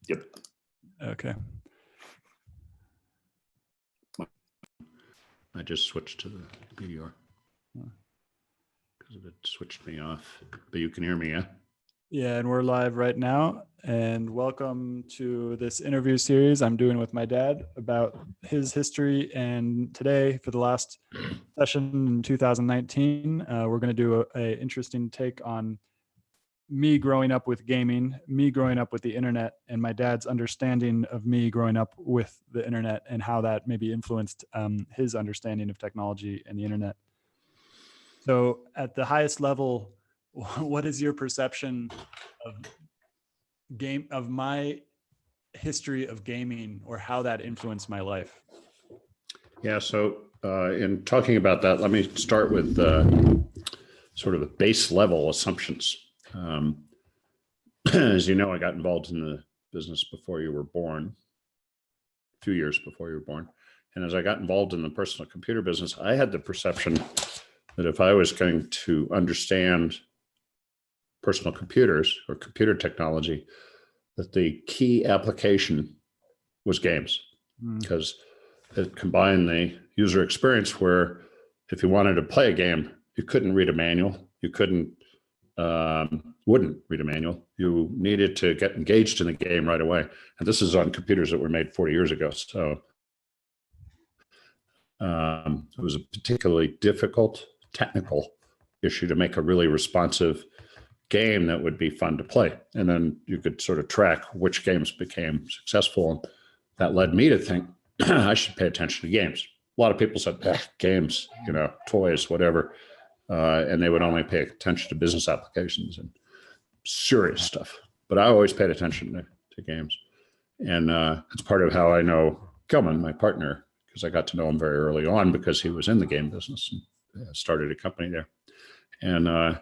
Yep. Okay. I just switched to the BDR because it switched me off, but you can hear me, yeah? Yeah, and we're live right now. And welcome to this interview series I'm doing with my dad about his history. And today, for the last session in 2019, we're going to do a interesting take on me growing up with gaming, me growing up with the internet, and my dad's understanding of me growing up with the internet and how that maybe influenced his understanding of technology and the internet. So at the highest level, what is your perception of my history of gaming, or how that influenced my life? Yeah, so in talking about that, let me start with sort of the base level assumptions. As you know, I got involved in the business before you were born, a few years before you were born. And as I got involved in the personal computer business, I had the perception that if I was going to understand personal computers or computer technology, that the key application was games, because it combined the user experience where if you wanted to play a game, you couldn't read a manual, you wouldn't read a manual. You needed to get engaged in the game right away. And this is on computers that were made 40 years ago. So it was a particularly difficult technical issue to make a really responsive game that would be fun to play. And then you could sort of track which games became successful. And that led me to think I should pay attention to games. A lot of people said, games, toys, whatever. And they would only pay attention to business applications and serious stuff. But I always paid attention to games. And it's part of how I know Kelman, my partner, because I got to know him very early on because he was in the game business and started a company there. And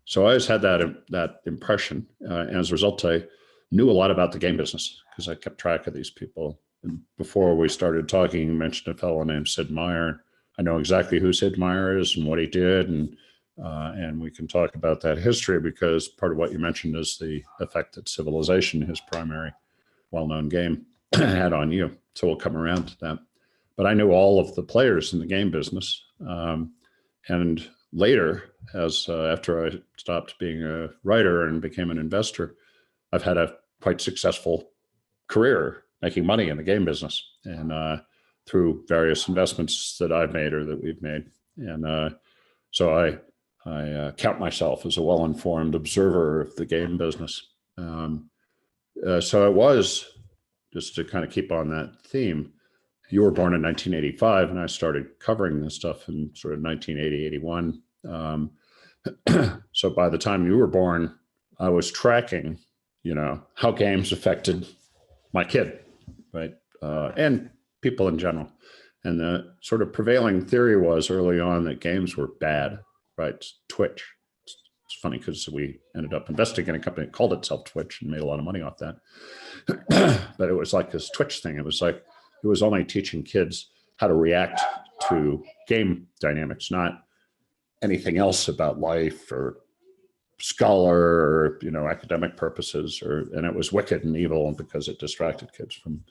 so I always had that impression. And as a result, I knew a lot about the game business because I kept track of these people. And before we started talking, you mentioned a fellow named Sid Meier. I know exactly who Sid Meier is and what he did, and we can talk about that history because part of what you mentioned is the effect that Civilization, his primary well-known game, had on you. So we'll come around to that. But I knew all of the players in the game business, and later, after I stopped being a writer and became an investor, I've had a quite successful career making money in the game business, and through various investments that I've made or that we've made. And so I count myself as a well-informed observer of the game business. So it was, just to kind of keep on that theme, you were born in 1985, and I started covering this stuff in sort of 1980, 81. So by the time you were born, I was tracking, how games affected my kid, right? And people in general. And the sort of prevailing theory was early on that games were bad, right? Twitch. It's funny because we ended up investing in a company that called itself Twitch and made a lot of money off that. But it was like this Twitch thing. It was like, it was only teaching kids how to react to game dynamics, not anything else about life or scholar or, academic purposes, and it was wicked and evil because it distracted kids from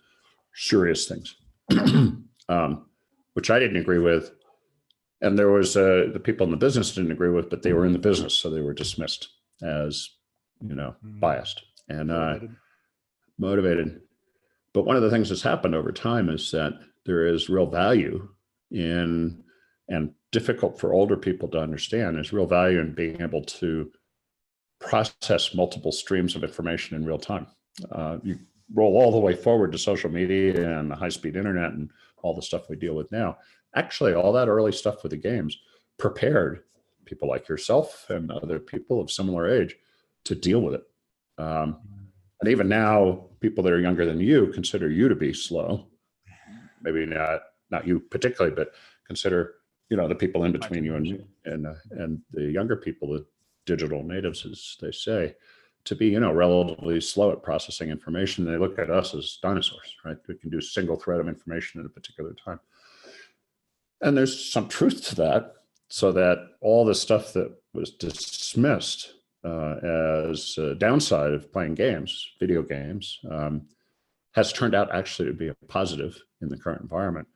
serious things, which I didn't agree with. And there was the people in the business didn't agree with, but they were in the business, so they were dismissed as, biased and motivated. But one of the things that's happened over time is that there is real value in, and difficult for older people to understand, is real value in being able to process multiple streams of information in real time. You roll all the way forward to social media and the high-speed internet and all the stuff we deal with now. Actually, all that early stuff with the games prepared people like yourself and other people of similar age to deal with it. And even now, people that are younger than you consider you to be slow. Maybe not you particularly, but consider, the people in between you and the younger people, the digital natives, as they say, to be, relatively slow at processing information. They look at us as dinosaurs, right? We can do single thread of information at a particular time. And there's some truth to that, so that all the stuff that was dismissed as a downside of playing games, video games, has turned out actually to be a positive in the current environment,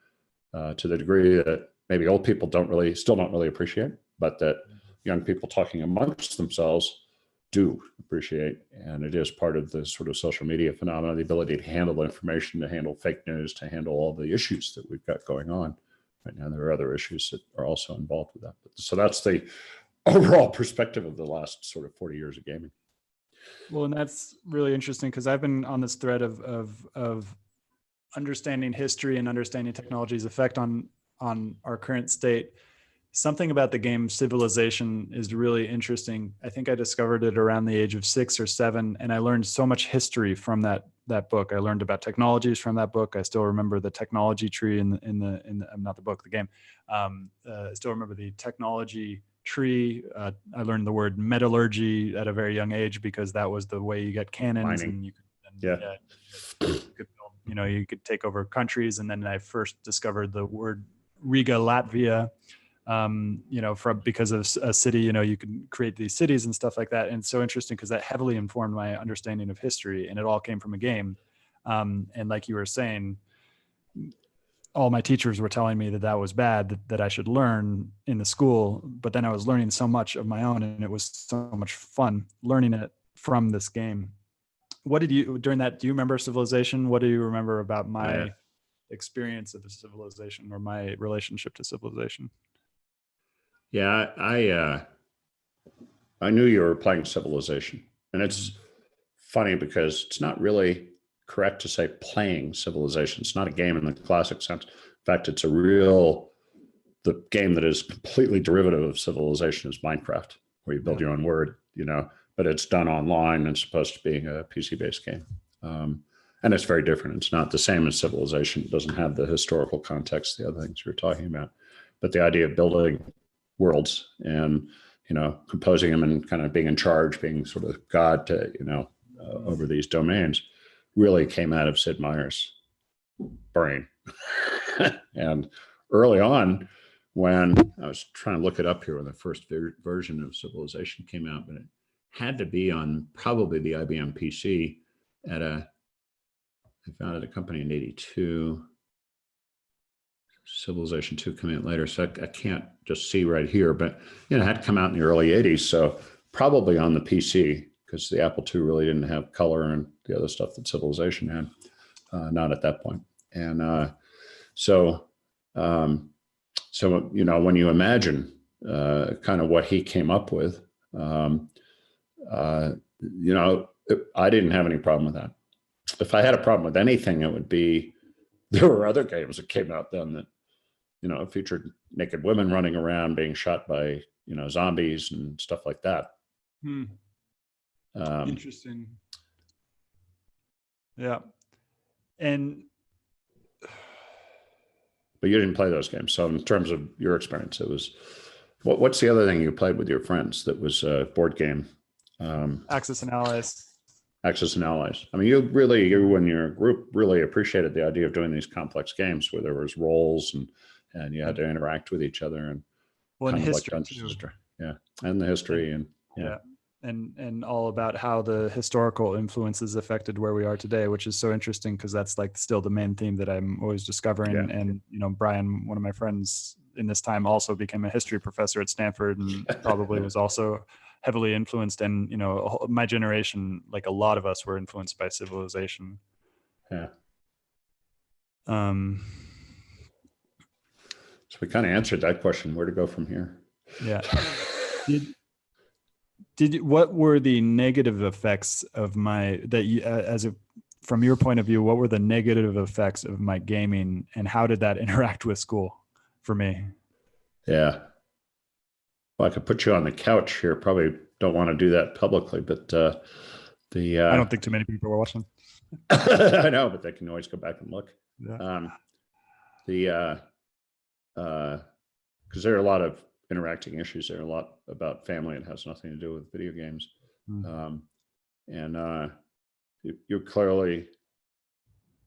to the degree that maybe old people still don't really appreciate, but that young people talking amongst themselves do appreciate. And it is part of the sort of social media phenomenon, the ability to handle information, to handle fake news, to handle all the issues that we've got going on right now. There are other issues that are also involved with that. So that's the overall perspective of the last sort of 40 years of gaming. Well, and that's really interesting because I've been on this thread of understanding history and understanding technology's effect on our current state. Something about the game Civilization is really interesting. I think I discovered it around the age of 6 or 7, and I learned so much history from that book. I learned about technologies from that book. I still remember the technology tree in the not the book, the game. I still remember the technology tree. I learned the word metallurgy at a very young age because that was the way you get cannons. Mining. And you could, Yeah. you could build, you could take over countries. And then I first discovered the word Riga, Latvia, because of a city, you can create these cities and stuff like that. And it's so interesting because that heavily informed my understanding of history, and it all came from a game. And like you were saying, all my teachers were telling me that was bad, that I should learn in the school, but then I was learning so much of my own, and it was so much fun learning it from this game. What did you, during that, do you remember Civilization? What do you remember about my experience of the Civilization or my relationship to Civilization? Yeah, I knew you were playing Civilization, and it's funny because it's not really correct to say playing Civilization. It's not a game in the classic sense. In fact, it's the game that is completely derivative of Civilization is Minecraft, where you build your own world, but it's done online and it's supposed to be a PC-based game. And it's very different. It's not the same as Civilization. It doesn't have the historical context, the other things you're talking about. But the idea of building worlds and, composing them and kind of being in charge, being sort of God to, over these domains, really came out of Sid Meier's brain. And early on, when I was trying to look it up here, when the first version of Civilization came out, but it had to be on probably the IBM PC I founded a company in 82. Civilization 2 coming out later, so I can't just see right here, but it had come out in the early 80s, so probably on the PC, because the Apple II really didn't have color and the other stuff that Civilization had, not at that point. And so when you imagine kind of what he came up with, I didn't have any problem with that. If I had a problem with anything, it would be there were other games that came out then that featured naked women running around being shot by zombies and stuff like that. Interesting. Yeah. But you didn't play those games. So in terms of your experience, it was what's the other thing you played with your friends that was a board game? Axis and Allies. Axis and Allies. I mean, you and your group really appreciated the idea of doing these complex games where there was roles and you had to interact with each other and kind of history like too. Yeah, and the history and and all about how the historical influences affected where we are today, which is so interesting because that's like still the main theme that I'm always discovering. Yeah. And Brian, one of my friends in this time, also became a history professor at Stanford and probably was also heavily influenced. And my generation, like a lot of us, were influenced by Civilization. Yeah. So we kind of answered that question, where to go from here. Yeah. What were the negative effects of from your point of view, what were the negative effects of my gaming and how did that interact with school for me? Yeah. Well, I could put you on the couch here. Probably don't want to do that publicly, but I don't think too many people are watching. I know, but they can always go back and look. Yeah. Because there are a lot of interacting issues there, a lot about family. It has nothing to do with video games. You clearly,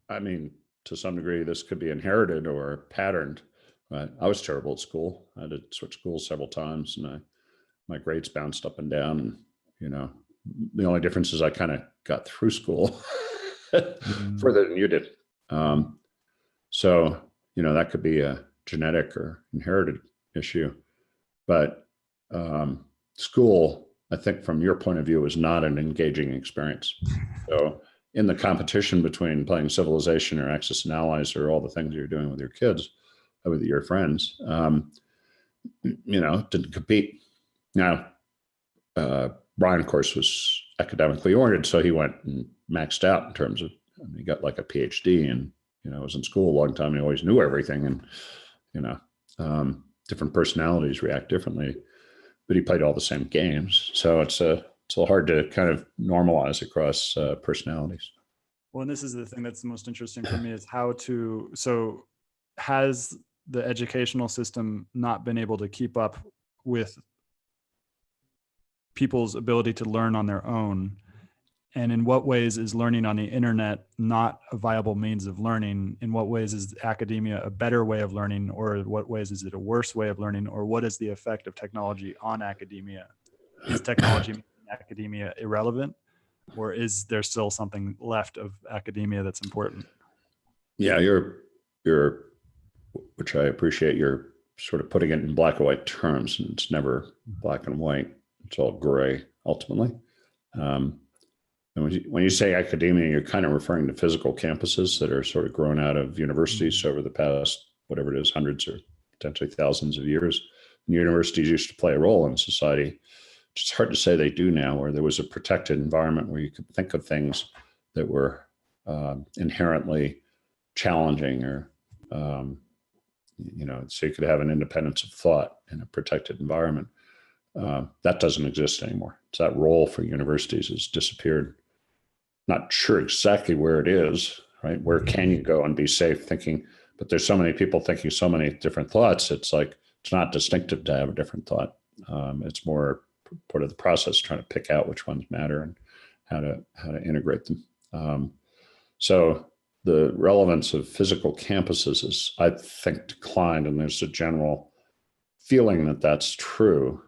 I mean, to some degree, this could be inherited or patterned. Right? I was terrible at school. I had to switch schools several times, and my grades bounced up and down. And the only difference is I kind of got through school. further than you did. So, that could be a genetic or inherited issue. But school, I think from your point of view, is not an engaging experience. So in the competition between playing Civilization or Axis and Allies or all the things you're doing with your kids, with your friends, didn't compete. Now, Brian, of course, was academically oriented, so he went and maxed out in terms of, he got like a PhD and, was in school a long time and he always knew everything. And, different personalities react differently, but he played all the same games. So it's a little hard to kind of normalize across personalities. Well, and this is the thing that's the most interesting for me is so has the educational system not been able to keep up with people's ability to learn on their own? And in what ways is learning on the internet not a viable means of learning? In what ways is academia a better way of learning, or in what ways is it a worse way of learning? Or what is the effect of technology on academia? Is technology making academia irrelevant, or is there still something left of academia that's important? Yeah, you're, which I appreciate, you're sort of putting it in black and white terms, and it's never black and white. It's all gray ultimately. And when you say academia, you're kind of referring to physical campuses that are sort of grown out of universities over the past, whatever it is, hundreds or potentially thousands of years. And universities used to play a role in society. It's hard to say they do now, where there was a protected environment where you could think of things that were inherently challenging, or, so you could have an independence of thought in a protected environment. That doesn't exist anymore. So that role for universities has disappeared. Not sure exactly where it is, right? Where can you go and be safe thinking? But there's so many people thinking so many different thoughts. It's like, it's not distinctive to have a different thought. It's more part of the process, trying to pick out which ones matter and how to integrate them. So the relevance of physical campuses is, I think, declined, and there's a general feeling that that's true.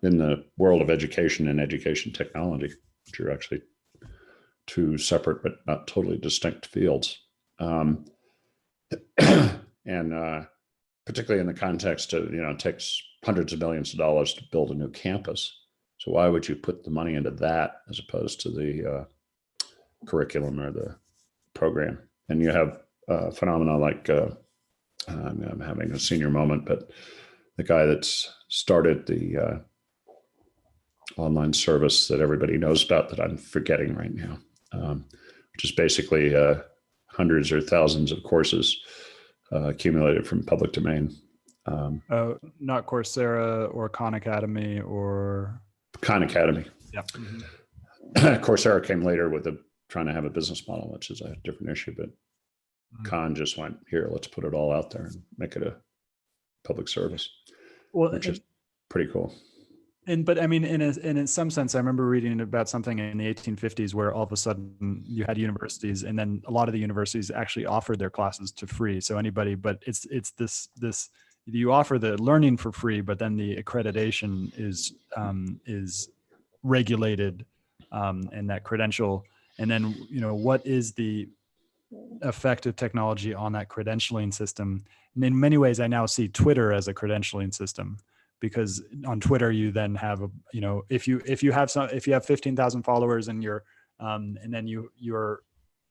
In the world of education and education technology, which are actually two separate but not totally distinct fields. And particularly in the context of, it takes hundreds of millions of dollars to build a new campus. So why would you put the money into that as opposed to the curriculum or the program? And you have phenomena like, I'm having a senior moment, but the guy that's started the online service that everybody knows about that I'm forgetting right now, which is basically hundreds or thousands of courses accumulated from public domain. Not Coursera or Khan Academy or... Khan Academy. Yeah. Coursera came later with trying to have a business model, which is a different issue, but Khan just went, here, let's put it all out there and make it a public service, which is pretty cool. But I mean, in some sense, I remember reading about something in the 1850s where all of a sudden you had universities, and then a lot of the universities actually offered their classes to free. So anybody, but it's this you offer the learning for free, but then the accreditation is regulated, and that credential. And then, what is the effect of technology on that credentialing system? And in many ways, I now see Twitter as a credentialing system, because on Twitter, you then have if you have 15,000 followers and you're and then you're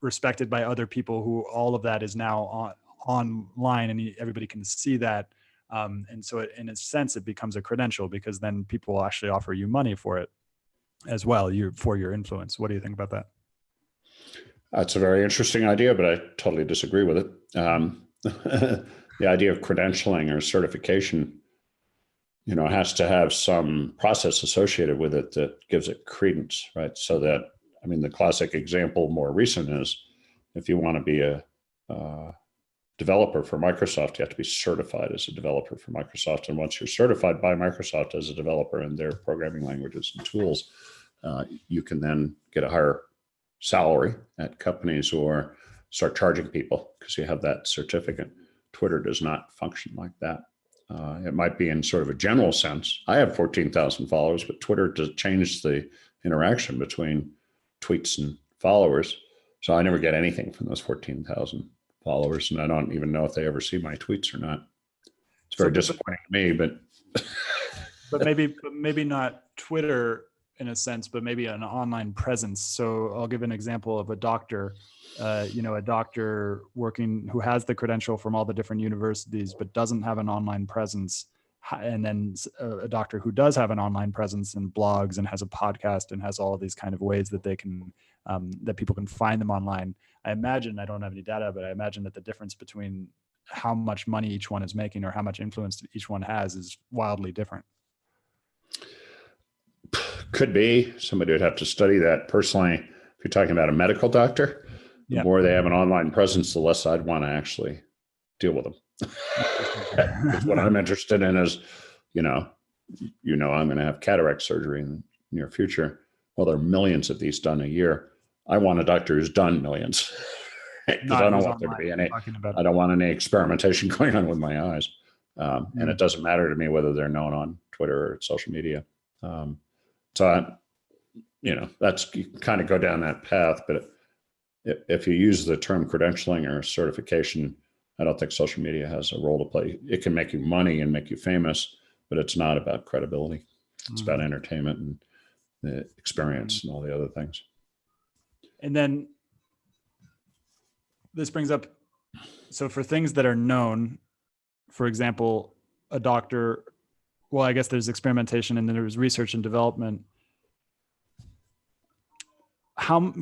respected by other people, who all of that is now online and everybody can see that. And so in a sense, it becomes a credential, because then people will actually offer you money for it as well, for your influence. What do you think about that? That's a very interesting idea, but I totally disagree with it. The idea of credentialing or certification, has to have some process associated with it that gives it credence, right? So that, the classic example, more recent, is if you want to be a developer for Microsoft, you have to be certified as a developer for Microsoft. And once you're certified by Microsoft as a developer in their programming languages and tools, you can then get a higher salary at companies or start charging people because you have that certificate. Twitter does not function like that. It might be in sort of a general sense. I have 14,000 followers, but Twitter does change the interaction between tweets and followers. So I never get anything from those 14,000 followers, and I don't even know if they ever see my tweets or not. It's very disappointing to me, but maybe not Twitter in a sense, but maybe an online presence. So I'll give an example of a doctor, a doctor working who has the credential from all the different universities, but doesn't have an online presence. And then a doctor who does have an online presence and blogs and has a podcast and has all of these kind of ways that they can, that people can find them online. I imagine, I don't have any data, but I imagine that the difference between how much money each one is making or how much influence each one has is wildly different. Could be. Somebody would have to study that. Personally, if you're talking about a medical doctor, the more they have an online presence, the less I'd want to actually deal with them. Because what I'm interested in is, I'm going to have cataract surgery in the near future. Well, there are millions of these done a year. I want a doctor who's done millions. Because I don't want there to be any, I don't want any experimentation going on with my eyes. And it doesn't matter to me whether they're known on Twitter or social media. So, that's, you kind of go down that path. But if you use the term credentialing or certification, I don't think social media has a role to play. It can make you money and make you famous, but it's not about credibility. It's about entertainment and the experience and all the other things. And then this brings up, so for things that are known, for example, a doctor, well, I guess there's experimentation and then there's research and development.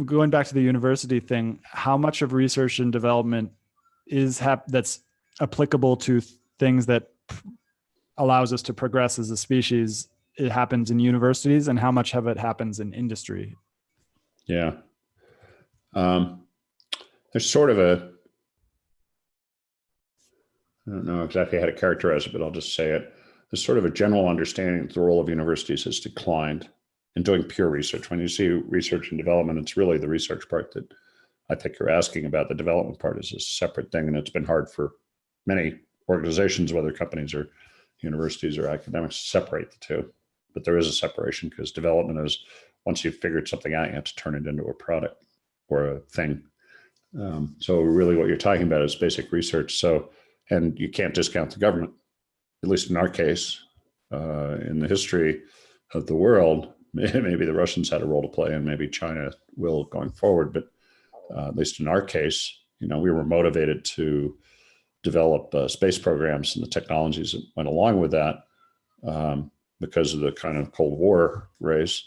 Going back to the university thing, how much of research and development that's applicable to things that allows us to progress as a species, it happens in universities, and how much of it happens in industry? Yeah. There's sort of I don't know exactly how to characterize it, but I'll just say it. There's sort of a general understanding that the role of universities has declined in doing pure research. When you see research and development, it's really the research part that I think you're asking about. The development part is a separate thing, and it's been hard for many organizations, whether companies or universities or academics, to separate the two. But there is a separation because development is, once you've figured something out, you have to turn it into a product or a thing. So really what you're talking about is basic research. So, and you can't discount the government, at least in our case, in the history of the world. Maybe the Russians had a role to play and maybe China will going forward. But at least in our case, we were motivated to develop space programs and the technologies that went along with that because of the kind of Cold War race.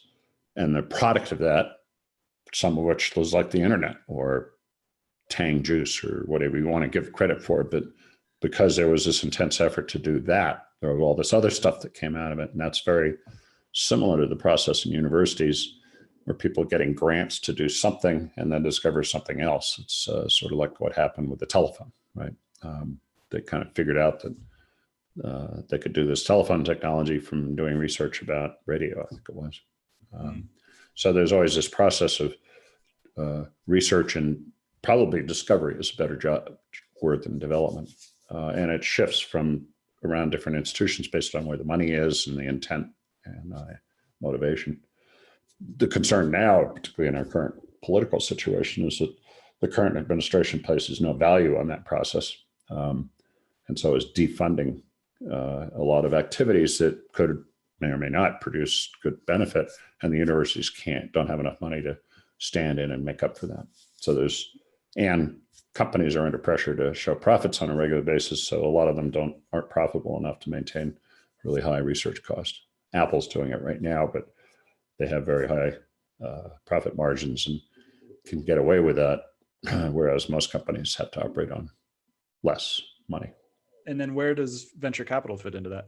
And the product of that, some of which was like the internet or Tang juice or whatever you want to give credit for it. But because there was this intense effort to do that, there was all this other stuff that came out of it. And that's very similar to the process in universities where people are getting grants to do something and then discover something else. It's sort of like what happened with the telephone, right? They kind of figured out that they could do this telephone technology from doing research about radio, I think it was. So there's always this process of research, and probably discovery is a better word than development. And it shifts from around different institutions based on where the money is and the intent and motivation. The concern now, particularly in our current political situation, is that the current administration places no value on that process. And so is defunding a lot of activities that may or may not produce good benefit, and the universities don't have enough money to stand in and make up for that. So and companies are under pressure to show profits on a regular basis. So a lot of them aren't profitable enough to maintain really high research costs. Apple's doing it right now, but they have very high profit margins and can get away with that, whereas most companies have to operate on less money. And then where does venture capital fit into that?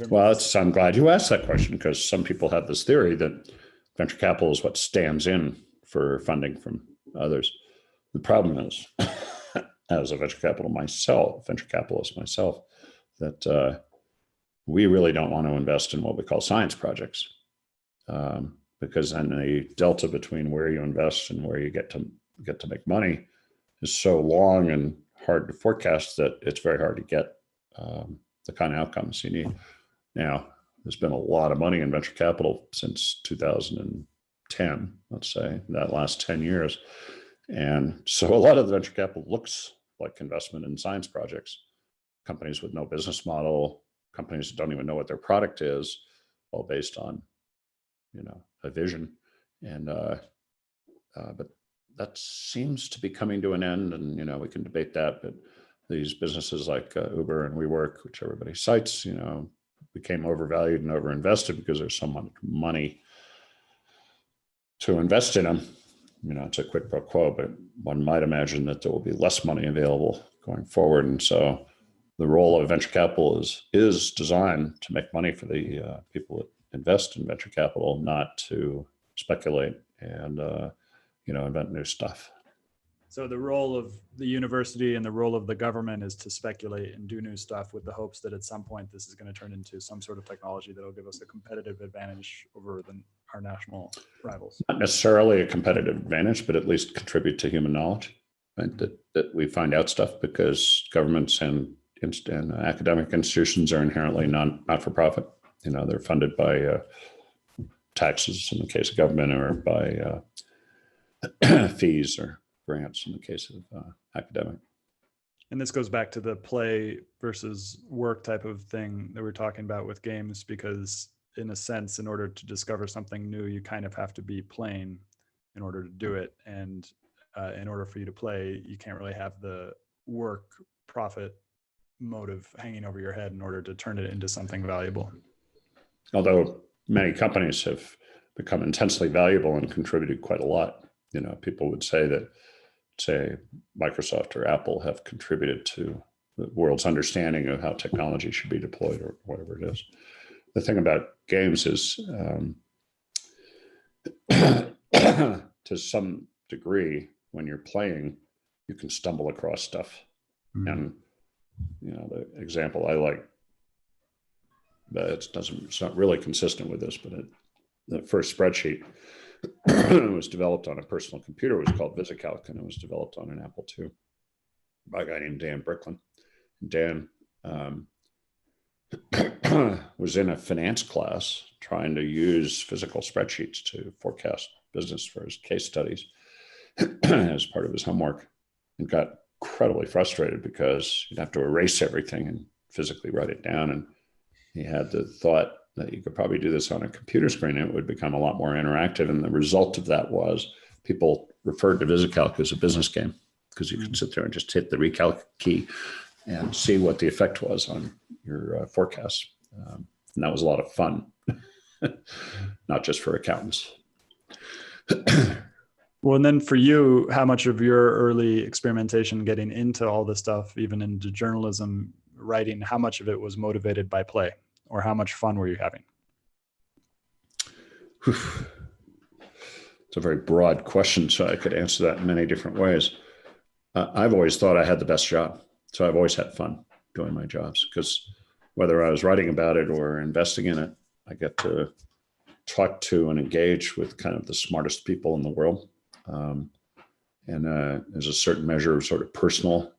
Well, I'm glad you asked that question, because some people have this theory that venture capital is what stands in for funding from others. The problem is, as a venture capitalist myself, that we really don't want to invest in what we call science projects, because then the delta between where you invest and where you get to make money is so long and hard to forecast that it's very hard to get the kind of outcomes you need. Now, there's been a lot of money in venture capital since 2010 10, let's say, that last 10 years. And so a lot of the venture capital looks like investment in science projects, companies with no business model, companies that don't even know what their product is, all based on, a vision. And, but that seems to be coming to an end. And, we can debate that, but these businesses like Uber and WeWork, which everybody cites, became overvalued and overinvested because there's so much money to invest in them. It's a quid pro quo, but one might imagine that there will be less money available going forward. And so the role of venture capital is designed to make money for the people that invest in venture capital, not to speculate and, invent new stuff. So the role of the university and the role of the government is to speculate and do new stuff with the hopes that at some point this is going to turn into some sort of technology that will give us a competitive advantage over our national rivals. Not necessarily a competitive advantage, but at least contribute to human knowledge, right? That we find out stuff, because governments and academic institutions are inherently not for profit. They're funded by taxes in the case of government, or by fees or grants in the case of academic. And this goes back to the play versus work type of thing that we're talking about with games, because in a sense, in order to discover something new, you kind of have to be playing in order to do it. And in order for you to play, you can't really have the work profit motive hanging over your head in order to turn it into something valuable. Although many companies have become intensely valuable and contributed quite a lot. People would say that, say, Microsoft or Apple have contributed to the world's understanding of how technology should be deployed, or whatever it is. The thing about games is, to some degree, when you're playing, you can stumble across stuff. Mm-hmm. And, the example I like, but it's not really consistent with this, but the first spreadsheet was developed on a personal computer. It was called VisiCalc, and it was developed on an Apple II by a guy named Dan Bricklin. Dan was in a finance class trying to use physical spreadsheets to forecast business for his case studies as part of his homework, and got incredibly frustrated because you'd have to erase everything and physically write it down. And he had the thought that you could probably do this on a computer screen, and it would become a lot more interactive. And the result of that was people referred to VisiCalc as a business game, because you could sit there and just hit the recalc key and see what the effect was on your forecast. And that was a lot of fun, not just for accountants. Well, and then for you, how much of your early experimentation getting into all this stuff, even into journalism, writing, how much of it was motivated by play? Or how much fun were you having? It's a very broad question, so I could answer that in many different ways. I've always thought I had the best job. So I've always had fun doing my jobs, because whether I was writing about it or investing in it, I get to talk to and engage with kind of the smartest people in the world. And there's a certain measure of sort of personal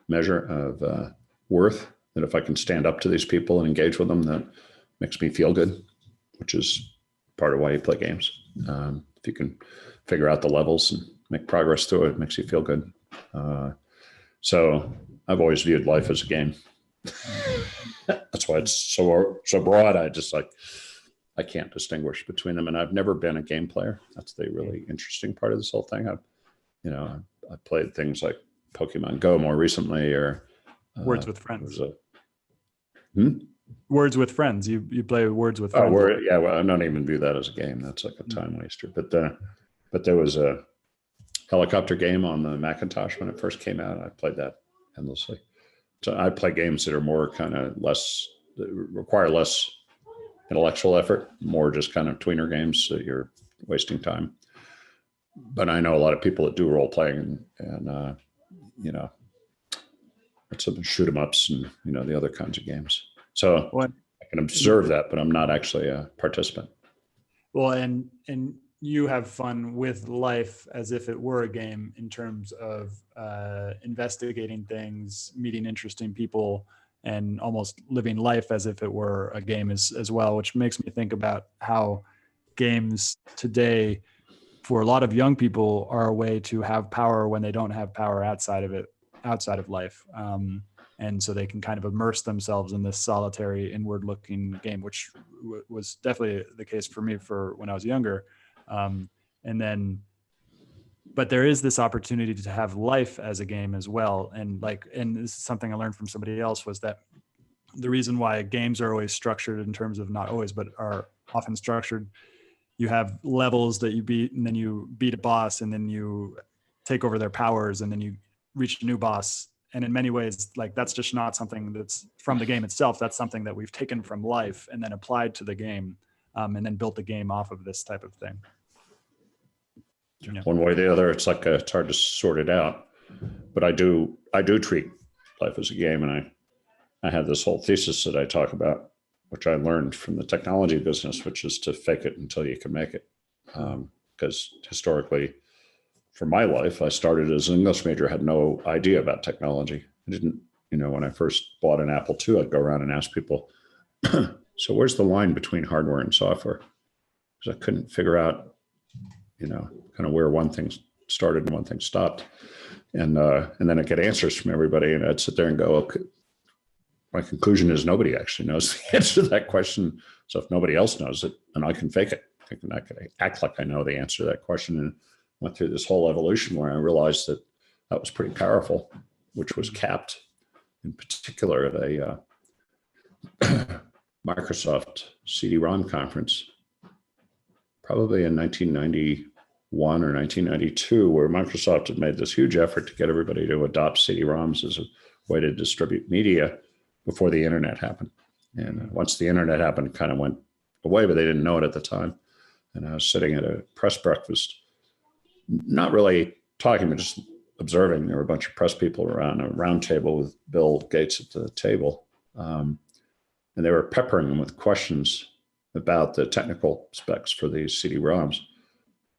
measure of worth, that if I can stand up to these people and engage with them, that makes me feel good, which is part of why you play games. If you can figure out the levels and make progress through it, it makes you feel good. So I've always viewed life as a game. That's why it's so broad. I can't distinguish between them. And I've never been a game player. That's the really interesting part of this whole thing. I played things like Pokemon Go more recently, or Words with Friends. Hmm? Words with Friends. You play Words with Friends. Yeah. Well, I don't even view that as a game. That's like a time waster. But there was a helicopter game on the Macintosh when it first came out. I played that endlessly. So I play games that are more kind of require less intellectual effort, more just kind of tweener games that you're wasting time. But I know a lot of people that do role playing, and it's some shoot 'em ups and the other kinds of games. So I can observe that, but I'm not actually a participant. Well, and you have fun with life as if it were a game, in terms of investigating things, meeting interesting people, and almost living life as if it were a game as well, which makes me think about how games today for a lot of young people are a way to have power when they don't have power outside of life. And so they can kind of immerse themselves in this solitary inward looking game, which was definitely the case for me for when I was younger. But there is this opportunity to have life as a game as well. And this is something I learned from somebody else, was that the reason why games are always structured in terms of, not always, but are often structured, you have levels that you beat, and then you beat a boss, and then you take over their powers, and then you reach a new boss. And in many ways, like, that's just not something that's from the game itself. That's something that we've taken from life and then applied to the game, and then built the game off of this type of thing. Yeah. One way or the other, it's hard to sort it out. But I do treat life as a game, and I have this whole thesis that I talk about, which I learned from the technology business, which is to fake it until you can make it. Because historically, for my life, I started as an English major, had no idea about technology. I didn't, when I first bought an Apple II, I'd go around and ask people, so where's the line between hardware and software? Because I couldn't figure out, kind of where one thing started and one thing stopped. And then I'd get answers from everybody, and I'd sit there and go, okay, my conclusion is nobody actually knows the answer to that question. So if nobody else knows it, then I can fake it. I can act like I know the answer to that question, and went through this whole evolution where I realized that was pretty powerful, which was capped in particular at a Microsoft CD-ROM conference, probably in 1991 or 1992, where Microsoft had made this huge effort to get everybody to adopt CD-ROMs as a way to distribute media before the internet happened. And once the internet happened, it kind of went away, but they didn't know it at the time. And I was sitting at a press breakfast, not really talking, but just observing. There were a bunch of press people around a round table with Bill Gates at the table. And they were peppering him with questions about the technical specs for these CD-ROMs.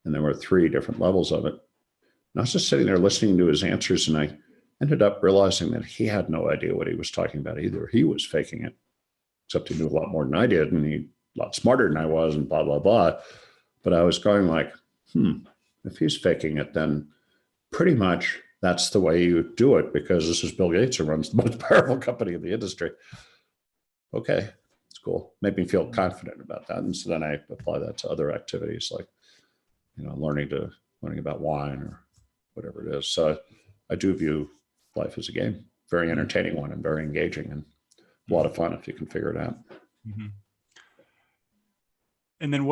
And there were 3 different levels of it. And I was just sitting there listening to his answers, and I ended up realizing that he had no idea what he was talking about either. He was faking it, except he knew a lot more than I did, and he a lot smarter than I was, and blah, blah, blah. But I was going like, if he's faking it, then pretty much that's the way you do it, because this is Bill Gates, who runs the most powerful company in the industry. Okay, it's cool. Made me feel confident about that. And so then I apply that to other activities, like, learning about wine or whatever it is. So I do view life as a game, very entertaining one, and very engaging, and a lot of fun if you can figure it out. Mm-hmm. And then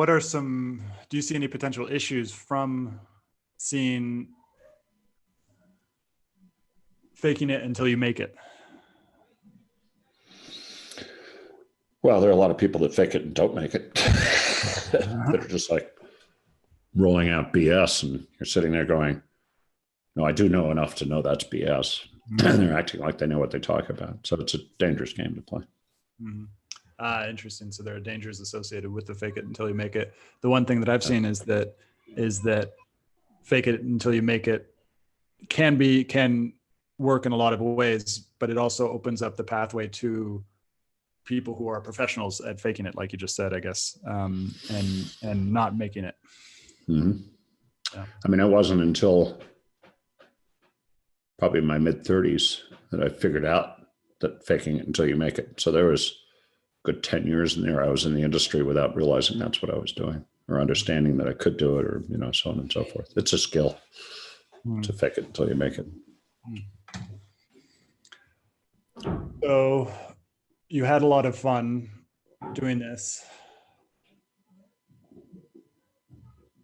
do you see any potential issues from faking it until you make it? Well, there are a lot of people that fake it and don't make it. That are just like rolling out BS, and you're sitting there going, no, I do know enough to know that's BS. Mm-hmm. And they're acting like they know what they talk about. So it's a dangerous game to play. Mm-hmm. Interesting. So there are dangers associated with the fake it until you make it. The one thing that I've seen is that fake it until you make it can work in a lot of ways, but it also opens up the pathway to people who are professionals at faking it, like you just said, I guess, and not making it. Mm-hmm. Yeah. I mean, it wasn't until probably my mid-30s that I figured out that faking it until you make it. So there was a good 10 years in there I was in the industry without realizing that's what I was doing, or understanding that I could do it, or so on and so forth. It's a skill to fake it until you make it. So you had a lot of fun doing this.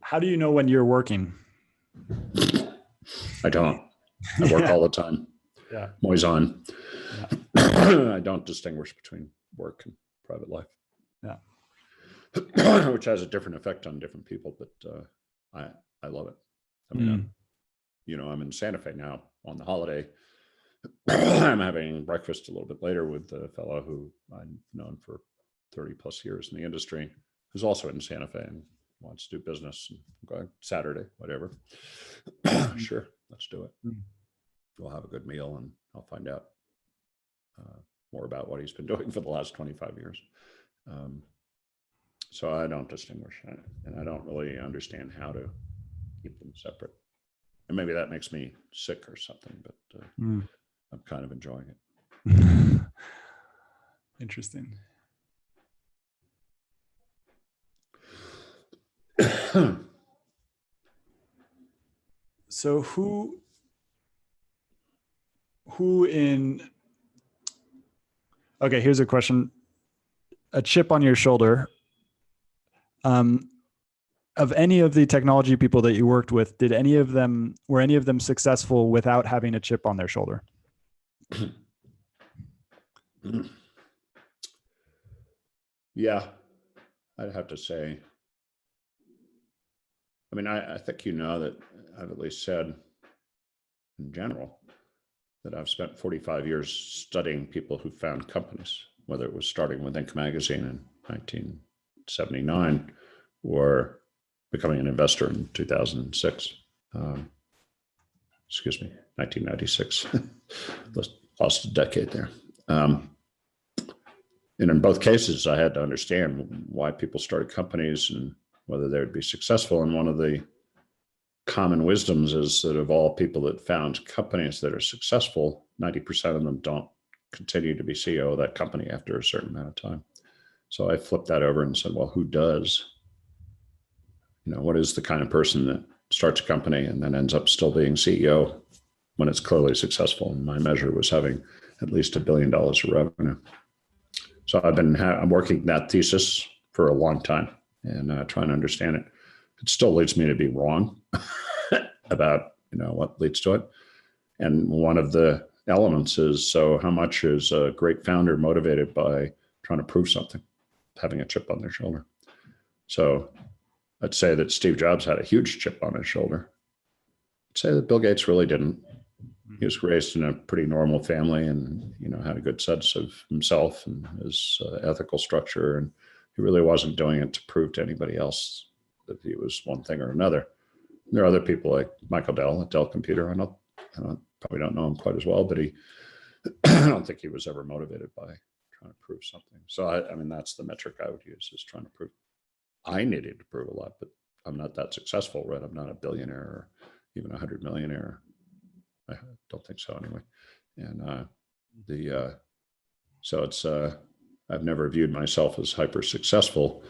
How do you know when you're working? I don't. I work all the time. Yeah. I'm always on. Yeah. I don't distinguish between work and private life. Yeah. Which has a different effect on different people, but I love it. I mean, I'm in Santa Fe now on the holiday. I'm having breakfast a little bit later with a fellow who I've known for 30 plus years in the industry, who's also in Santa Fe and wants to do business. And I'm going Saturday, whatever. Sure, let's do it. We'll have a good meal, and I'll find out more about what he's been doing for the last 25 years. So I don't distinguish, and I don't really understand how to keep them separate. And maybe that makes me sick or something, but I'm kind of enjoying it. Interesting. So who in, okay, here's a question. A chip on your shoulder. Of any of the technology people that you worked with, were any of them successful without having a chip on their shoulder? Yeah, I'd have to say. I mean, I think you know that I've at least said in general that I've spent 45 years studying people who found companies, whether it was starting with Inc. magazine in 1979 or becoming an investor in 2006. Excuse me, 1996. Lost a decade there. And in both cases, I had to understand why people started companies and whether they would be successful. And one of the common wisdoms is that of all people that found companies that are successful, 90% of them don't continue to be CEO of that company after a certain amount of time. So I flipped that over and said, well, who does? You know, what is the kind of person that starts a company and then ends up still being CEO when it's clearly successful? And my measure was having at least $1 billion of revenue. So I'm working that thesis for a long time and trying to understand it. It still leads me to be wrong about what leads to it. And one of the elements is, so how much is a great founder motivated by trying to prove something, having a chip on their shoulder? So I'd say that Steve Jobs had a huge chip on his shoulder. I'd say that Bill Gates really didn't. He was raised in a pretty normal family and, had a good sense of himself and his ethical structure. And he really wasn't doing it to prove to anybody else that he was one thing or another. And there are other people like Michael Dell at Dell Computer. I probably don't know him quite as well, but I don't think he was ever motivated by trying to prove something. So I mean, that's the metric I would use, is trying to prove. I needed to prove a lot, but I'm not that successful, right? I'm not a billionaire or even 100 millionaire. I don't think so anyway. And so it's I've never viewed myself as hyper successful.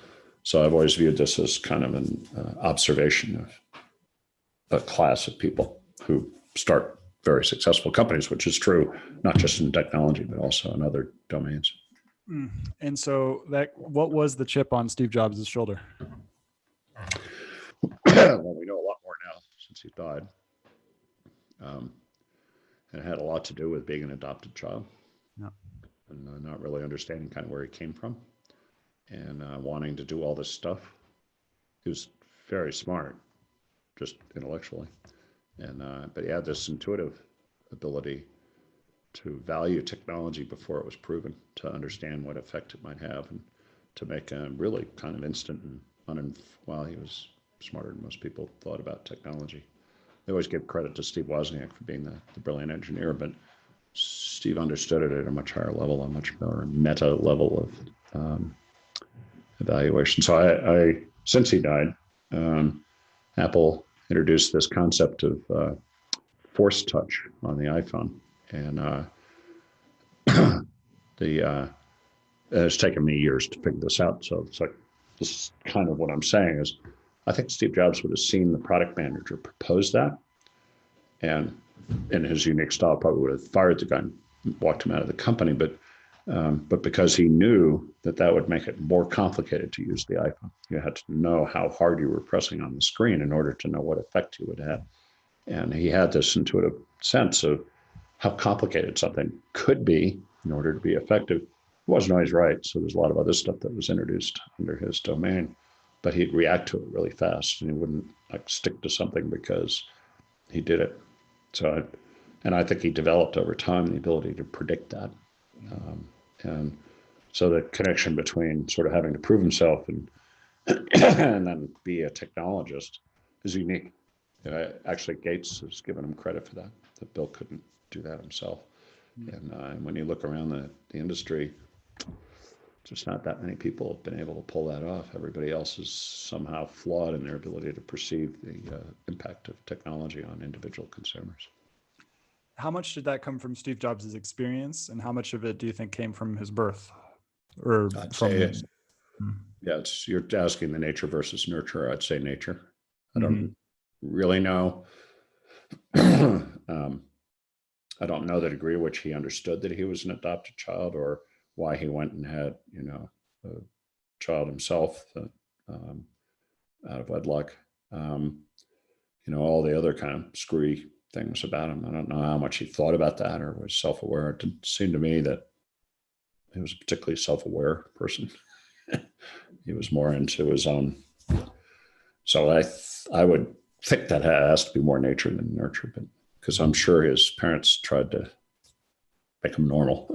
So I've always viewed this as kind of an observation of a class of people who start very successful companies, which is true not just in technology but also in other domains. And so what was the chip on Steve Jobs' shoulder? Well, we know a lot more now since he died. It had a lot to do with being an adopted child. Yeah. And not really understanding kind of where he came from and wanting to do all this stuff. He was very smart, just intellectually. But he had this intuitive ability to value technology before it was proven, to understand what effect it might have, and to make a really kind of instant and he was smarter than most people thought about technology. They always give credit to Steve Wozniak for being the brilliant engineer, but Steve understood it at a much higher level, a much more meta level of evaluation. So I since he died, Apple introduced this concept of Force Touch on the iPhone, and it's taken me years to figure this out. So it's like, this is kind of what I'm saying is, I think Steve Jobs would have seen the product manager propose that, and in his unique style, probably would have fired the guy and walked him out of the company. But because he knew that would make it more complicated to use the iPhone, you had to know how hard you were pressing on the screen in order to know what effect you would have. And he had this intuitive sense of how complicated something could be in order to be effective. He wasn't always right. So there's a lot of other stuff that was introduced under his domain, but he'd react to it really fast, and he wouldn't stick to something because he did it. So, and I think he developed over time the ability to predict that. And so the connection between sort of having to prove himself and then be a technologist is unique. Actually, Gates has given him credit for that Bill couldn't do that himself. And when you look around the industry, just not that many people have been able to pull that off. Everybody else is somehow flawed in their ability to perceive the impact of technology on individual consumers. How much did that come from Steve Jobs' experience, and how much of it do you think came from his birth, or I'd from? say, yeah, you're asking the nature versus nurture. I'd say nature. I don't really know. I don't know the degree to which he understood that he was an adopted child, or why he went and had, a child himself out of wedlock. All the other kind of screwy things about him. I don't know how much he thought about that or was self-aware. It didn't seem to me that he was a particularly self-aware person. He was more into his own. So I would think that has to be more nature than nurture, but because I'm sure his parents tried to make him normal,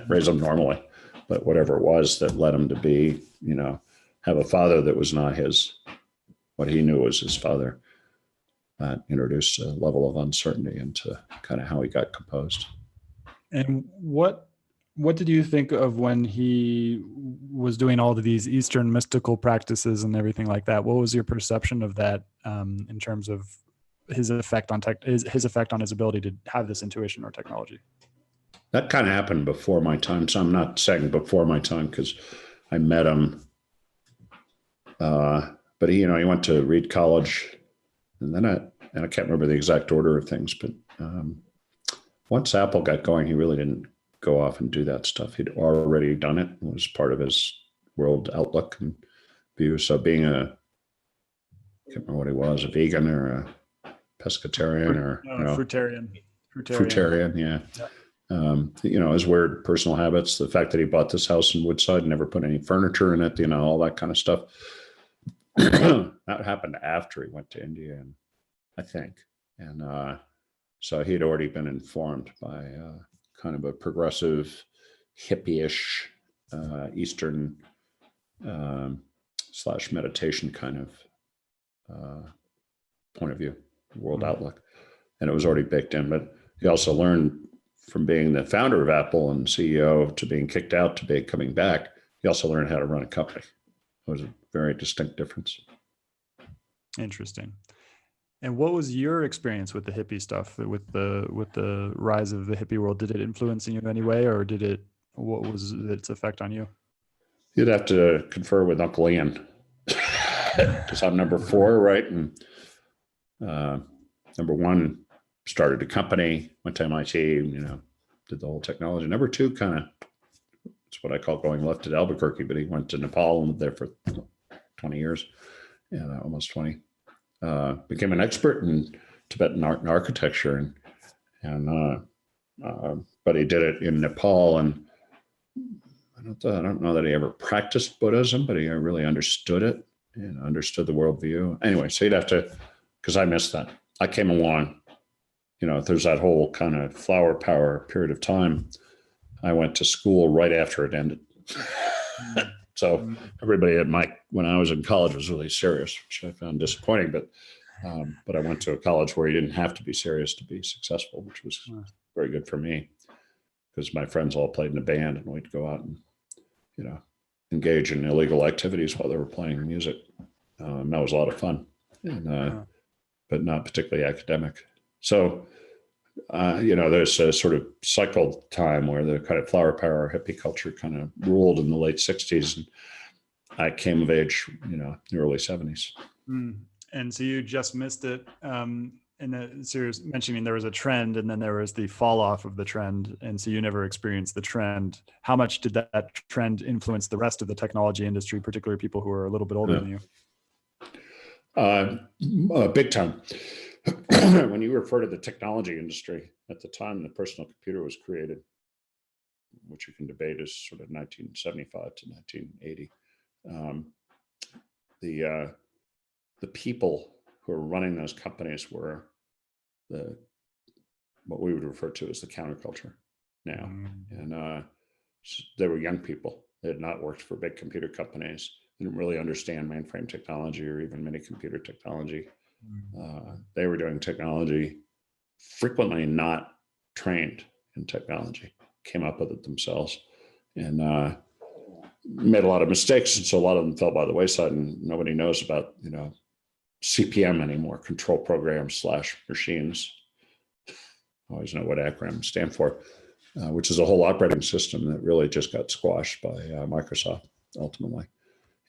raise him normally. But whatever it was that led him to be, have a father that was not what he knew was his father, introduced a level of uncertainty into kind of how he got composed. And what did you think of when he was doing all of these Eastern mystical practices and everything like that? What was your perception of that in terms of his effect on his effect on his ability to have this intuition or technology? That kind of happened before my time. So I'm not saying before my time because I met him. But he went to Reed College, and then I can't remember the exact order of things, but once Apple got going, he really didn't go off and do that stuff. He'd already done it. It was part of his world outlook and view. So being I can't remember what he was, a vegan or a pescatarian or fruitarian, yeah. His weird personal habits, the fact that he bought this house in Woodside, never put any furniture in it, all that kind of stuff. That happened after he went to India, and I think. And so he'd already been informed by kind of a progressive, hippie-ish Eastern / meditation kind of point of view, world outlook. And it was already baked in. But he also learned from being the founder of Apple and CEO to being kicked out to coming back. He also learned how to run a company. It was a very distinct difference. Interesting. And what was your experience with the hippie stuff, with the rise of the hippie world? Did it influence you in any way, or what was its effect on you? You'd have to confer with Uncle Ian because I'm number 4, right? And number 1 started a company, went to MIT, did the whole technology. Number 2 kind of, it's what I call going left at Albuquerque, but he went to Nepal and lived there for 20 years, almost 20. Became an expert in Tibetan art and architecture, but he did it in Nepal, and I don't know that he ever practiced Buddhism, but he really understood it and understood the worldview. Anyway, so you'd have to, because I missed that. I came along, there's that whole kind of flower power period of time. I went to school right after it ended. So everybody when I was in college was really serious, which I found disappointing, but I went to a college where you didn't have to be serious to be successful, which was very good for me because my friends all played in a band and we'd go out and, engage in illegal activities while they were playing music. That was a lot of fun, but not particularly academic. So, there's a sort of cycle time where the kind of flower power hippie culture kind of ruled in the late 60s. And I came of age, in the early 70s. And so you just missed it in the series, mentioning there was a trend and then there was the fall off of the trend. And so you never experienced the trend. How much did that trend influence the rest of the technology industry, particularly people who are a little bit older than you? Big time. When you refer to the technology industry, at the time the personal computer was created, which you can debate is sort of 1975 to 1980, the people who were running those companies were what we would refer to as the counterculture now. And they were young people. They had not worked for big computer companies. They didn't really understand mainframe technology or even mini computer technology. They were doing technology, frequently not trained in technology, came up with it themselves. And made a lot of mistakes, and so a lot of them fell by the wayside, and nobody knows about CPM anymore, control program / machines. I always know what acronyms stand for, which is a whole operating system that really just got squashed by Microsoft ultimately,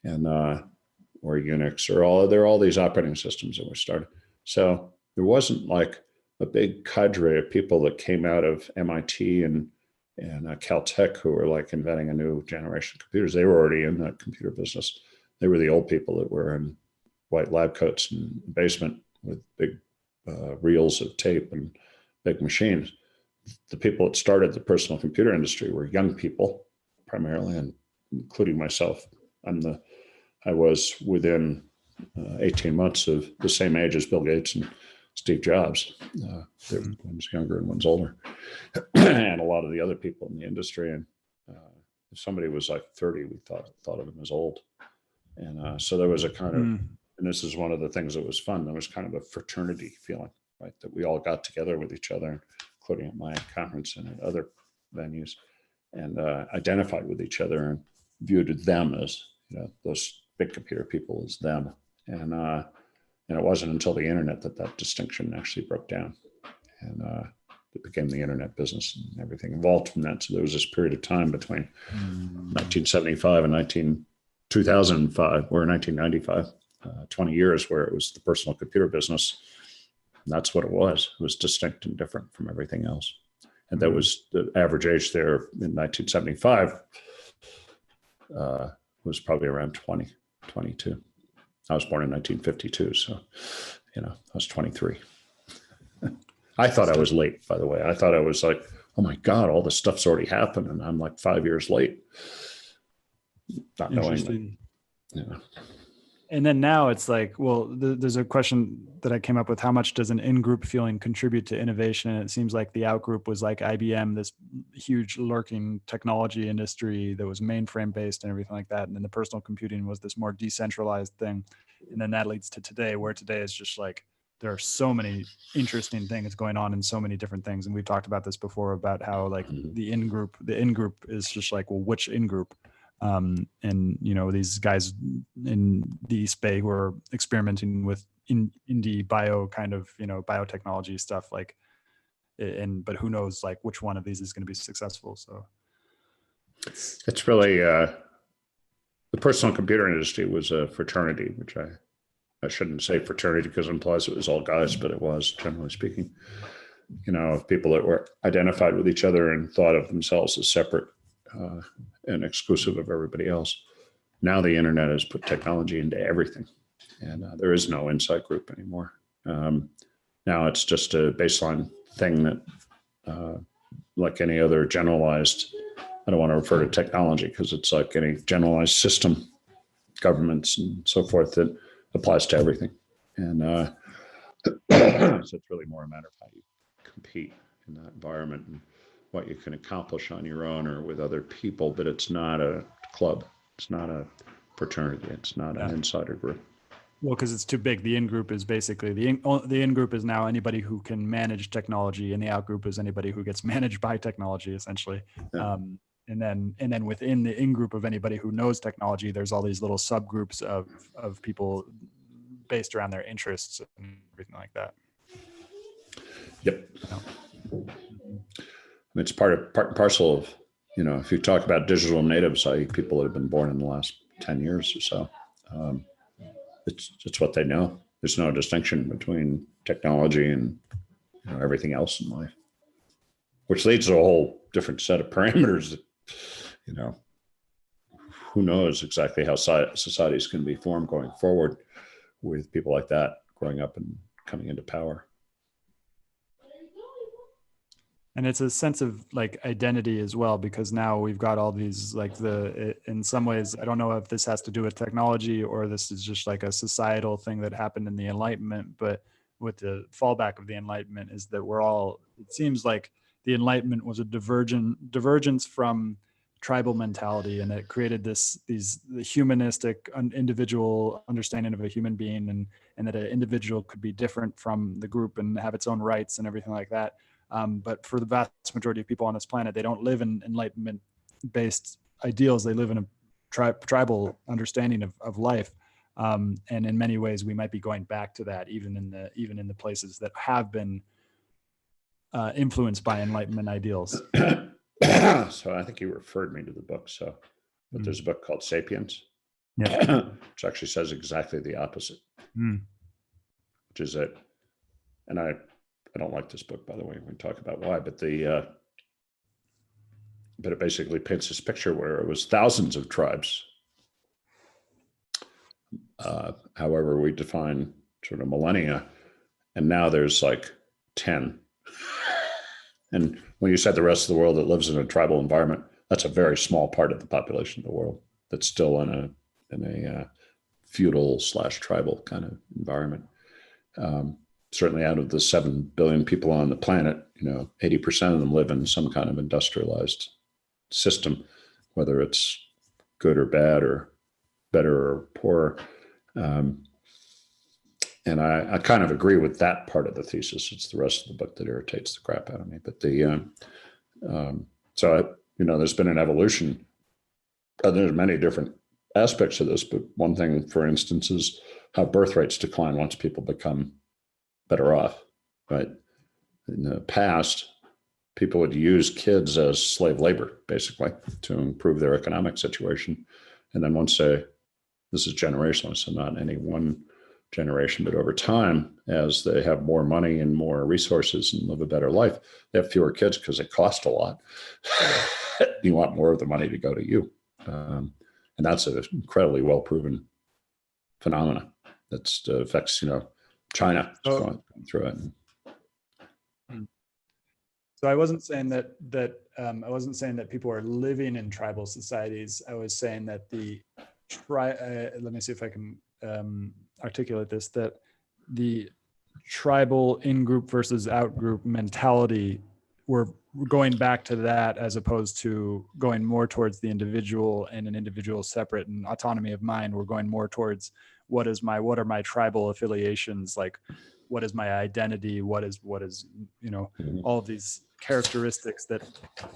and or Unix, or there are all these operating systems that were started. So there wasn't like a big cadre of people that came out of MIT and Caltech who were like inventing a new generation of computers. They were already in the computer business. They were the old people that were in white lab coats in the basement with big reels of tape and big machines. The people that started the personal computer industry were young people primarily, and including myself. I was within 18 months of the same age as Bill Gates and Steve Jobs. One's younger and one's older, and a lot of the other people in the industry. And if somebody was like 30, we thought of them as old. And so there was a kind of, and this is one of the things that was fun. There was kind of a fraternity feeling, right? That we all got together with each other, including at my conference and at other venues, and identified with each other and viewed them as, those big computer people as them. And it wasn't until the internet that distinction actually broke down, and it became the internet business, and everything evolved from that. So there was this period of time between 1975 and 2005 or 1995, 20 years where it was the personal computer business. And that's what it was. It was distinct and different from everything else. And that was the average age there in 1975 was probably around 20, 22. I was born in 1952, so, I was 23. I thought I was late, by the way. I thought I was like, oh my God, all this stuff's already happened, and I'm like 5 years late. Not knowing. And then now it's like, well, there's a question that I came up with. How much does an in-group feeling contribute to innovation? And it seems like the out-group was like IBM, this huge lurking technology industry that was mainframe based and everything like that. And then the personal computing was this more decentralized thing. And then that leads to today, where today is just like, there are so many interesting things going on in so many different things. And we've talked about this before about how like the in-group is just like, well, which in-group? And these guys in the East Bay who are experimenting with indie bio kind of biotechnology stuff, like, but who knows like which one of these is going to be successful. So it's really the personal computer industry was a fraternity, which I shouldn't say fraternity because it implies it was all guys, but it was, generally speaking, of people that were identified with each other and thought of themselves as separate and exclusive of everybody else. Now the internet has put technology into everything, and there is no inside group anymore. Now it's just a baseline thing that, like any other generalized, I don't want to refer to technology because it's like any generalized system, governments and so forth, that applies to everything. And so it's really more a matter of how you compete in that environment and what you can accomplish on your own or with other people, but it's not a club. It's not a fraternity. It's not an insider group. Well, because it's too big. The in-group is basically the in-group is now anybody who can manage technology, and the out-group is anybody who gets managed by technology, essentially. Yeah. And then within the in-group of anybody who knows technology, there's all these little subgroups of people based around their interests and everything like that. Yep. It's part and parcel of, if you talk about digital natives, i.e. people that have been born in the last 10 years or so, it's what they know. There's no distinction between technology and everything else in life, which leads to a whole different set of parameters that, who knows exactly how societies can be formed going forward with people like that growing up and coming into power. And it's a sense of like identity as well, because now we've got all these like in some ways, I don't know if this has to do with technology or this is just like a societal thing that happened in the Enlightenment, but with the fallback of the Enlightenment is that it seems like the Enlightenment was a divergence from tribal mentality, and it created the humanistic individual understanding of a human being, and that an individual could be different from the group and have its own rights and everything like that. But for the vast majority of people on this planet, they don't live in Enlightenment-based ideals. They live in a tribal understanding of life. And in many ways, we might be going back to that, even in the places that have been influenced by Enlightenment ideals. So I think you referred me to the book. But there's a book called *Sapiens*, which actually says exactly the opposite, which is that, and I don't like this book, by the way. We can talk about why, but it basically paints this picture where it was thousands of tribes. However, we define sort of millennia, and now there's like 10. And when you said the rest of the world that lives in a tribal environment, that's a very small part of the population of the world that's still in a feudal / tribal kind of environment. Certainly, out of the 7 billion people on the planet, 80% of them live in some kind of industrialized system, whether it's good or bad or better or poorer. And I kind of agree with that part of the thesis. It's the rest of the book that irritates the crap out of me. But there's been an evolution. There's many different aspects of this, but one thing, for instance, is how birth rates decline once people become better off, right? In the past, people would use kids as slave labor, basically, to improve their economic situation. And then this is generational, so not any one generation, but over time, as they have more money and more resources and live a better life, they have fewer kids because they cost a lot. You want more of the money to go to you. And that's an incredibly well-proven phenomenon that affects, China going through it. So I wasn't saying that people are living in tribal societies. I was saying that let me see if I can articulate this, that the tribal in-group versus out-group mentality, we're going back to that as opposed to going more towards the individual and an individual separate and autonomy of mind. We're going more towards what are my tribal affiliations, like what is my identity, what is all of these characteristics that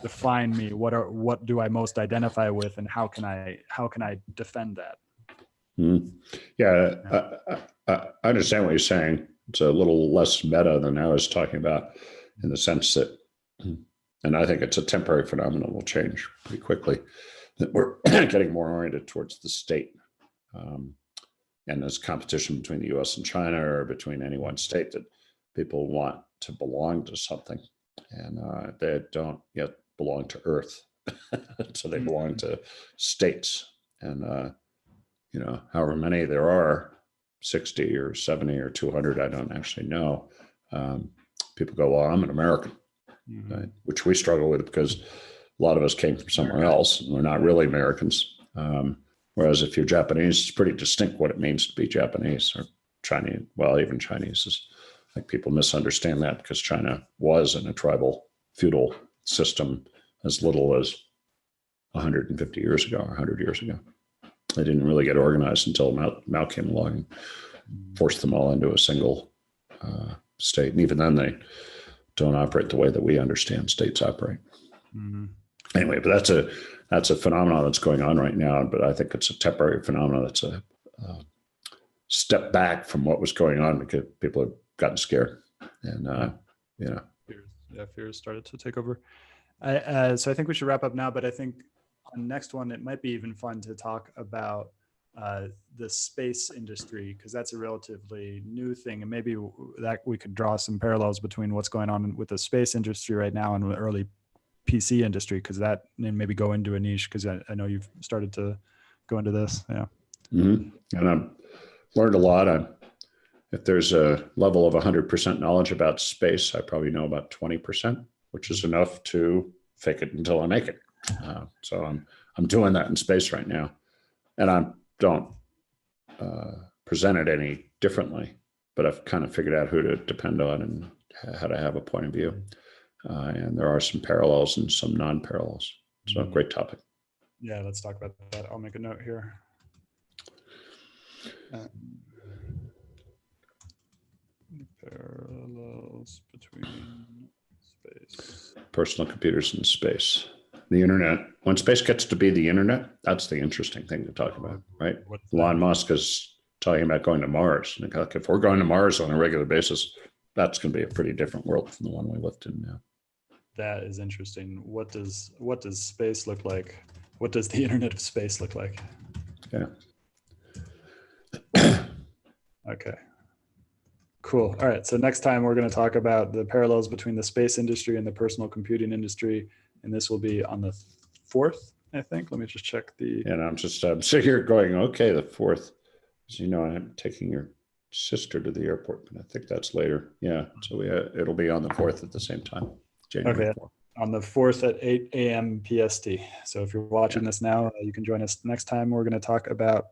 define me, what do I most identify with, and how can I defend that? Yeah, I understand what you're saying. It's a little less meta than I was talking about, in the sense that, and I think it's a temporary phenomenon, will change pretty quickly, that we're getting more oriented towards the state. And there's competition between the US and China, or between any one state, that people want to belong to something, and they don't yet belong to Earth. So they belong to states. And however many there are, 60 or 70 or 200, I don't actually know. People go, well, I'm an American, right? Which we struggle with, because a lot of us came from somewhere else, and we're not really Americans. Whereas if you're Japanese, it's pretty distinct what it means to be Japanese, or Chinese. Well, even Chinese is, like, people misunderstand that, because China was in a tribal feudal system as little as 150 years ago or 100 years ago. They didn't really get organized until Mao came along and forced them all into a single state. And even then, they don't operate the way that we understand states operate. Anyway, but that's a phenomenon that's going on right now. But I think it's a temporary phenomenon. That's a step back from what was going on, because people have gotten scared, and fears started to take over. So I think we should wrap up now. But I think on the next one, it might be even fun to talk about the space industry, because that's a relatively new thing, and maybe that we could draw some parallels between what's going on with the space industry right now and the early PC industry, because that, and maybe go into a niche, because I know you've started to go into this. And I've learned a lot. If there's a level of 100% knowledge about space, I probably know about 20%, which is enough to fake it until I make it. So I'm doing that in space right now, and I don't present it any differently, but I've kind of figured out who to depend on and how to have a point of view. And there are some parallels and some non-parallels. So great topic. Yeah, let's talk about that. I'll make a note here. Parallels between space. Personal computers in space. The internet when space gets to be the internet, that's the interesting thing to talk about, right? What's that? Elon Musk is talking about going to Mars. Like, if we're going to Mars on a regular basis, that's going to be a pretty different world from the one we lived in now. That is interesting. What does space look like? What does the Internet of Space look like? Yeah. Okay. Cool. All right. So next time we're going to talk about the parallels between the space industry and the personal computing industry, and this will be on the 4th, I think. Let me just check the. And I'm sitting here going, okay, the 4th. As you know, I'm taking your sister to the airport, but I think that's later. Yeah. So it'll be on the 4th at the same time. January Okay. 4th. On the 4th at 8 a.m. PST. So if you're watching this now, you can join us next time. We're going to talk about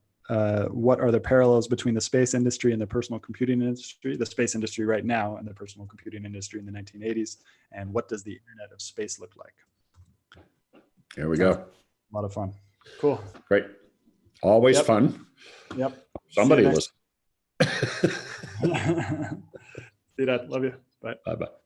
what are the parallels between the space industry and the personal computing industry, the space industry right now and the personal computing industry in the 1980s, and what does the Internet of Space look like? Here we go. A lot of fun. Cool. Great. Always Yep. fun. Yep. Somebody See you listen. See you, Dad. Love you. Bye. Bye-bye.